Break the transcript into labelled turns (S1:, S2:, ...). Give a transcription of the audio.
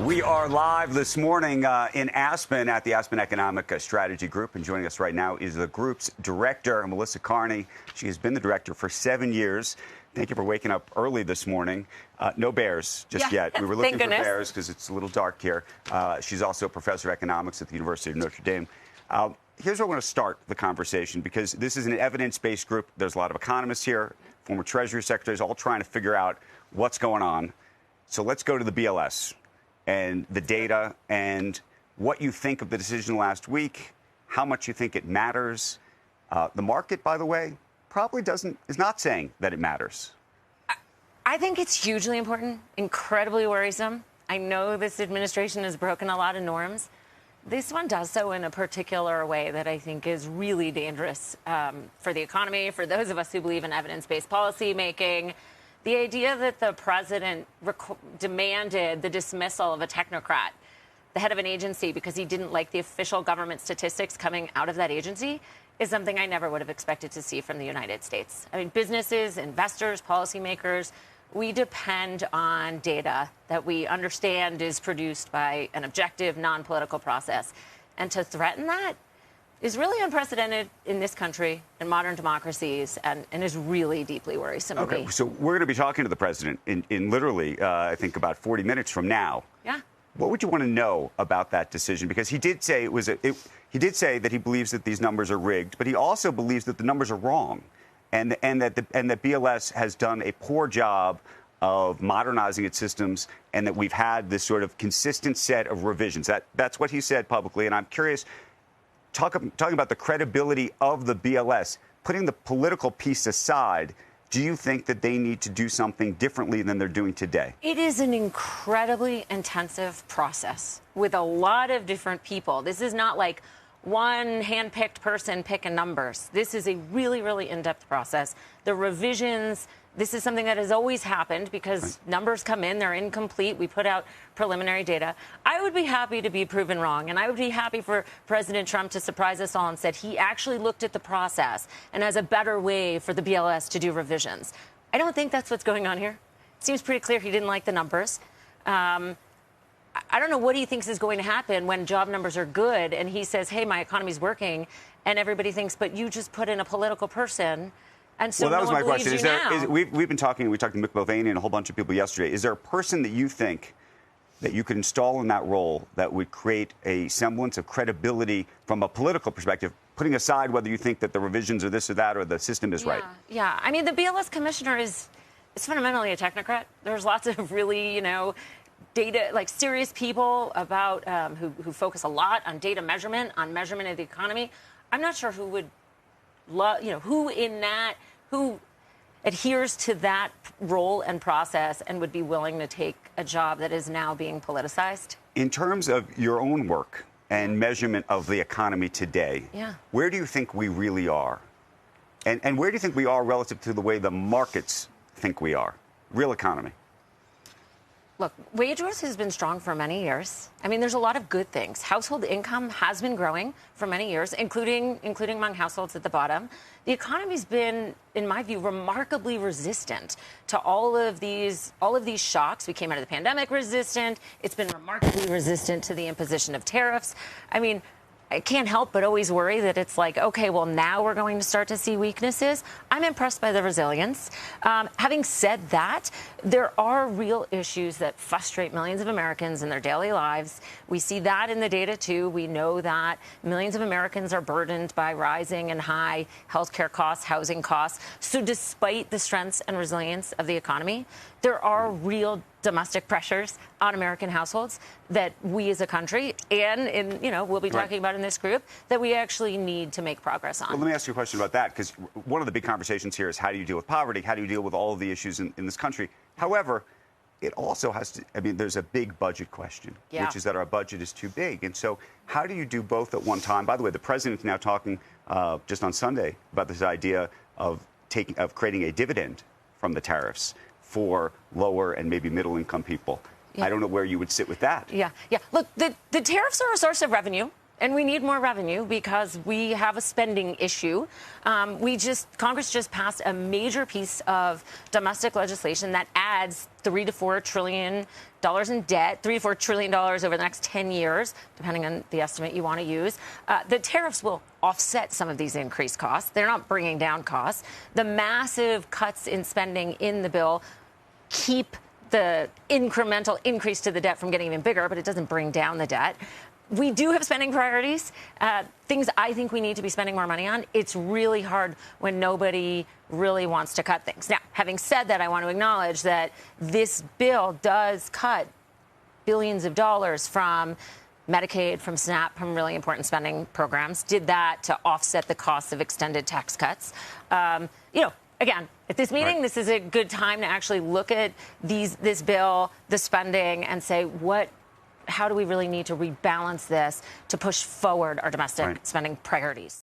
S1: We are live this morning in Aspen at the Aspen Economic Strategy Group. And joining us right now is the group's director, Melissa Kearney. She has been the director for 7 years. Thank you for waking up early this morning. No bears just yet. We were looking for bears because it's a little dark here. She's also a professor of economics at the University of Notre Dame. Here's where I want to start the conversation, because this is an evidence-based group. There's a lot of economists here, former Treasury secretaries, all trying to figure out what's going on. So let's go to the BLS and the data and what you think of the decision last week, how much you think it matters. The market, by the way, probably is not saying that it matters.
S2: I think it's hugely important, incredibly worrisome. I know this administration has broken a lot of norms. This one does so in a particular way that I think is really dangerous for the economy, for those of us who believe in evidence-based policy making. The idea that the president demanded the dismissal of a technocrat, the head of an agency, because he didn't like the official government statistics coming out of that agency is something I never would have expected to see from the United States. I mean, businesses, investors, policymakers, we depend on data that we understand is produced by an objective, non-political process. And to threaten that is really unprecedented in this country, in modern democracies, and is really deeply worrisome to me.
S1: So we're going to be talking to the president in literally, I think, about 40 minutes from now.
S2: Yeah.
S1: What would you want to know about that decision? Because he did say he did say that he believes that these numbers are rigged, but he also believes that the numbers are wrong, and that BLS has done a poor job of modernizing its systems, and that we've had this sort of consistent set of revisions. That's what he said publicly, and I'm curious. Talking about the credibility of the BLS, putting the political piece aside, do you think that they need to do something differently than they're doing today?
S2: It is an incredibly intensive process with a lot of different people. This is not like one hand-picked person picking numbers. This is a really, really in-depth process. The revisions, this is something that has always happened because numbers come in, they're incomplete. We put out preliminary data. I would be happy to be proven wrong, and I would be happy for President Trump to surprise us all and said he actually looked at the process and has a better way for the BLS to do revisions. I don't think that's what's going on here. It seems pretty clear he didn't like the numbers. I don't know what he thinks is going to happen when job numbers are good and he says, hey, my economy's working, and everybody thinks, but you just put in a political person. And so
S1: that was my question.
S2: We've
S1: been talking, we talked to Mick Mulvaney and a whole bunch of people yesterday. Is there a person that you think that you could install in that role that would create a semblance of credibility from a political perspective, putting aside whether you think that the revisions are this or that or the system is right?
S2: Yeah. I mean, the BLS commissioner is fundamentally a technocrat. There's lots of really, data, like serious people about who focus a lot on data measurement, on measurement of the economy. I'm not sure who would who adheres to that role and process and would be willing to take a job that is now being politicized.
S1: In terms of your own work and measurement of the economy today, where do you think we really are? And where do you think we are relative to the way the markets think we are? Real economy.
S2: Look, wage growth has been strong for many years. I mean, there's a lot of good things. Household income has been growing for many years, including among households at the bottom. The economy's been, in my view, remarkably resistant to all of these shocks. We came out of the pandemic resistant. It's been remarkably resistant to the imposition of tariffs. I mean, I can't help but always worry that it's like, okay, well, now we're going to start to see weaknesses. I'm impressed by the resilience. Having said that, there are real issues that frustrate millions of Americans in their daily lives. We see that in the data, too. We know that millions of Americans are burdened by rising and high healthcare costs, housing costs. So despite the strengths and resilience of the economy, there are real domestic pressures on American households that we as a country and we'll be talking about in this group that we actually need to make progress on.
S1: Well, let me ask you a question about that, because one of the big conversations here is how do you deal with poverty? How do you deal with all of the issues in this country? However, it also has to, there's a big budget question, which is that our budget is too big. And so how do you do both at one time? By the way, the president's now talking just on Sunday about this idea of creating a dividend from the tariffs for lower and maybe middle income people. I don't know where you would sit with that.
S2: Look, the tariffs are a source of revenue. And we need more revenue because we have a spending issue. Congress just passed a major piece of domestic legislation that adds $3 to $4 trillion in debt, $3 to $4 trillion over the next 10 years, depending on the estimate you want to use. The tariffs will offset some of these increased costs. They're not bringing down costs. The massive cuts in spending in the bill keep the incremental increase to the debt from getting even bigger, but it doesn't bring down the debt. We do have spending priorities, things I think we need to be spending more money on. It's really hard when nobody really wants to cut things. Now, having said that, I want to acknowledge that this bill does cut billions of dollars from Medicaid, from SNAP, from really important spending programs, did that to offset the cost of extended tax cuts. Again, at this meeting,
S1: Right.
S2: This is a good time to actually look at this bill, the spending, and say how do we really need to rebalance this to push forward our domestic spending priorities?